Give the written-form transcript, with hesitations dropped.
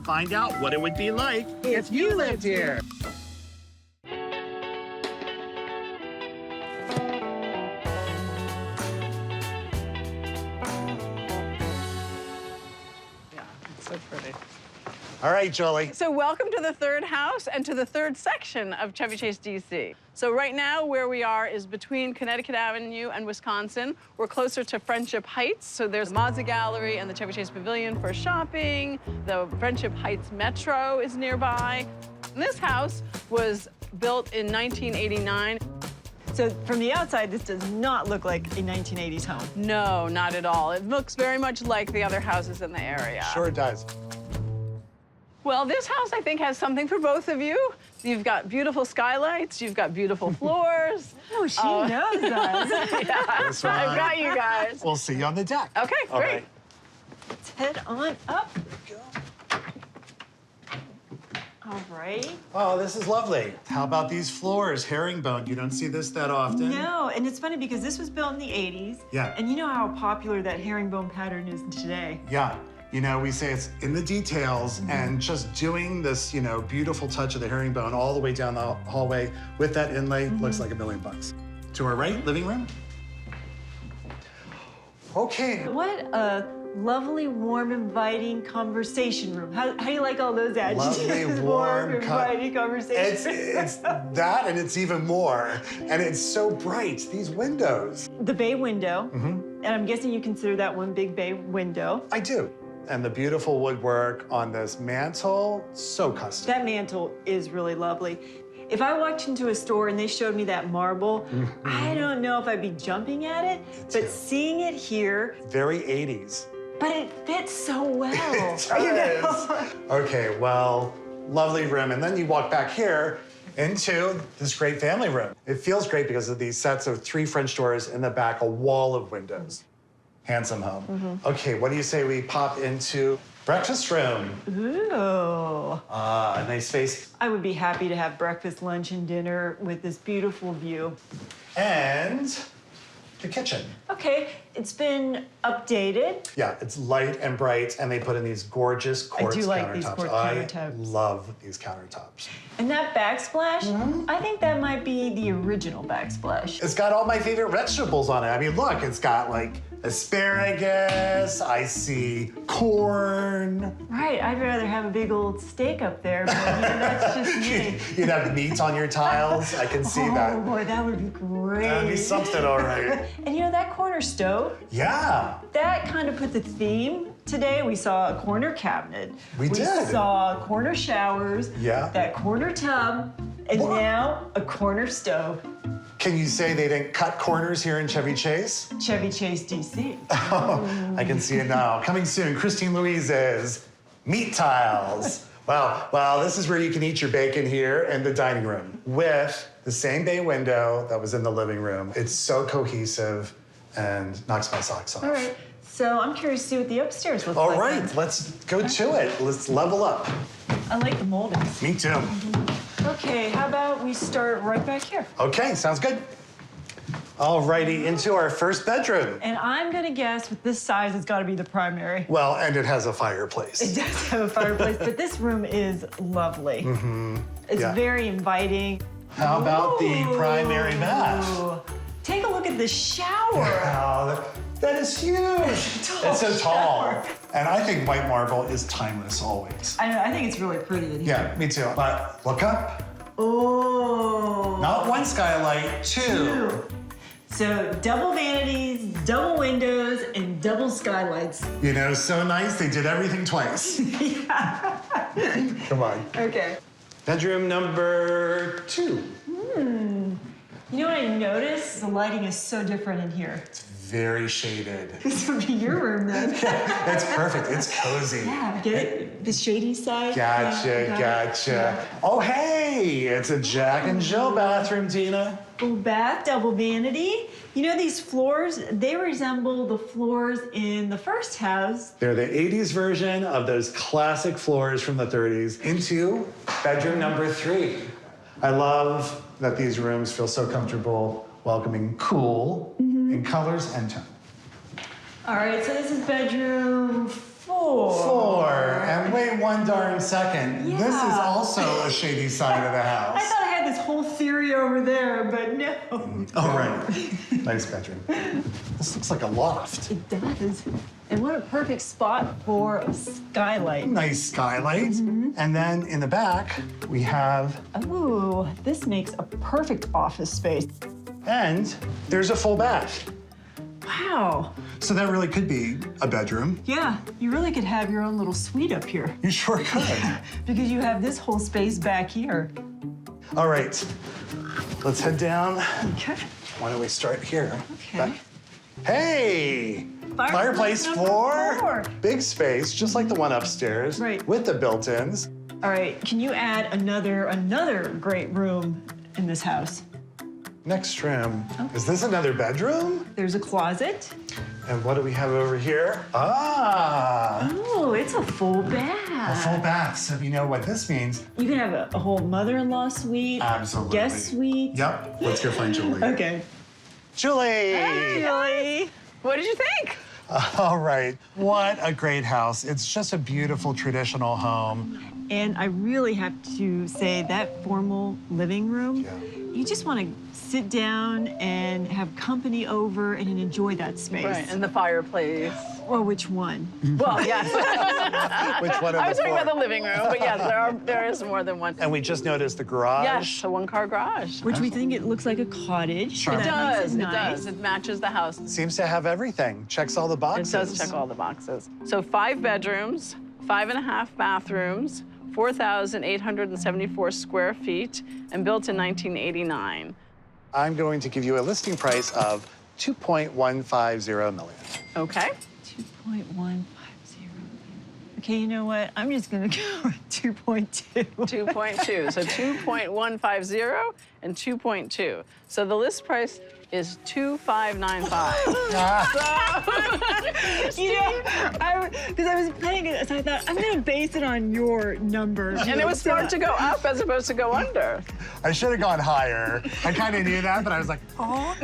find out what it would be like if you lived here. Yeah, it's so pretty. All right, Julie. So welcome to the third house and to the third section of Chevy Chase, DC. So right now where we are is between Connecticut Avenue and Wisconsin. We're closer to Friendship Heights. So there's Mazda Gallery and the Chevy Chase Pavilion for shopping. The Friendship Heights Metro is nearby. And this house was built in 1989. So from the outside, this does not look like a 1980s home. No, not at all. It looks very much like the other houses in the area. Sure it does. Well, this house, I think, has something for both of you. You've got beautiful skylights, you've got beautiful floors. Oh, she knows us. Yeah, This I've one. got you guys. We'll see you on the deck. Okay, All great. right. Let's head on up. All right. Oh, this is lovely. How about these floors? Herringbone. You don't see this that often. No, and it's funny because this was built in the 80s. Yeah. And you know how popular that herringbone pattern is today. Yeah. You know, we say it's in the details, and just doing this, you know, beautiful touch of the herringbone all the way down the hallway with that inlay looks like $1 million. To our right, living room. Okay. What a lovely, warm, inviting conversation room. How do you like all those adjectives? Lovely, warm, inviting conversation. It's that, and it's even more. And it's so bright, these windows. The bay window, and I'm guessing you consider that one big bay window. I do. And the beautiful woodwork on this mantle, so custom. That mantle is really lovely. If I walked into a store and they showed me that marble, I don't know if I'd be jumping at it, too. but seeing it here, Very 80s. but it fits so well. It you know? does. Okay, well, lovely room. And then you walk back here into this great family room. It feels great because of these sets of 3 French doors in the back, a wall of windows. Handsome home. Okay, what do you say we pop into breakfast room? Ooh. A nice space. I would be happy to have breakfast, lunch, and dinner with this beautiful view. And the kitchen. Okay, it's been updated. Yeah, it's light and bright, and they put in these gorgeous quartz do like countertops. these quartz I countertops. love these countertops. And that backsplash, I think that might be the original backsplash. It's got all my favorite vegetables on it. I mean, look, it's got like asparagus, I see corn. Right, I'd rather have a big old steak up there, but you know, that's just me. You'd have meat on your tiles. I can see Oh that. boy, that would be great. That'd be something, all right. And you know that corner stove, Yeah. that kind of put the theme today. We saw a corner cabinet. We did. saw corner showers. Yeah. That corner tub, and What? now a corner stove. Can you say they didn't cut corners here in Chevy Chase? Chevy Chase, DC. Oh, I can see it now. Coming soon, Christine Louise's Meat Tiles. Well, this is where you can eat your bacon here in the dining room with the same bay window that was in the living room. It's so cohesive and knocks my socks off. All right, so I'm curious to see what the upstairs looks All like. right, then. let's go to it. Let's level up. I like the moldings. Me too. Okay, how about we start right back here? Okay, sounds good. All righty, into our first bedroom. And I'm gonna guess with this size, it's gotta be the primary. Well, and it has a It fireplace. does have a fireplace, but this room is lovely. It's Yeah. very inviting. How about the primary bath? Ooh. Take a look at the shower. Wow, that is huge. It's so tall. shower. And I think white marble is timeless always. I think it's really pretty in here. Yeah, me too. But look up. Oh. Not one skylight, two. So double vanities, double windows, and double skylights. You know, so nice, they did everything twice. Come on. Okay. Bedroom number 2. You know what I noticed? The lighting is so different in here. Very shaded. This would be your room then. It's perfect, it's cozy. Yeah, get it? The shady side. Gotcha, Yeah, gotcha. Oh, hey, it's a Jack and Jill bathroom, Tina. Full bath, double vanity. You know these floors, they resemble the floors in the first house. They're the 80s version of those classic floors from the 30s. Into bedroom number 3. I love that these rooms feel so comfortable, welcoming, cool in colors and tone. All right, so this is bedroom 4. 4. And wait one darn second. This is Yeah. also a shady side of the house. I thought I had this whole theory over there, but no. All right. Nice bedroom. This looks like a loft. It does. And what a perfect spot for a skylight. Nice skylight. And then in the back, we have, Ooh, this makes a perfect office space. and there's a full bath. Wow. So that really could be a bedroom. Yeah, you really could have your own little suite up here You sure could. because you have this whole space back here. All right, let's head down. Okay. Why don't we start here? Okay. Hey! Fireplace number 4. Big space, just like the one upstairs. Right. With the built-ins. All right, can you add another great room in this house? Next room. Is this another bedroom? There's a closet. And what do we have over here? Ah! Oh, it's a full bath. A full bath. So you know what this means? You can have a whole mother-in-law suite. Absolutely. Guest suite. Yep. Let's go find Julie. Okay. Julie! Julie. What did you think? All right. What a great house. It's just a beautiful traditional home. And I really have to say that formal living room, you just want to sit down and have company over and enjoy that space. Right, and the fireplace. Well, which one? Well, yes. Which one of I was the talking four? about the living room, but yes, there is more than one. And we just noticed the garage. Yes, a one-car garage. Which we think it looks like a cottage. Sure. so It that makes does, it nice. does. It matches the house. Seems to have everything. Checks all the It boxes. does check all the boxes. So 5 bedrooms, 5.5 bathrooms, 4,874 square feet, and built in 1989. I'm going to give you a listing price of $2.150 million. Okay. 2.150. Okay, you know what? I'm just gonna go with 2.2. 2.2. So 2.150 and 2.2. So the list price is 2,595. You know, because I was playing it, so I thought I'm gonna base it on your number. And it was smart to go up as opposed to go under. I should have gone higher. I kind of knew that, but I was like, oh.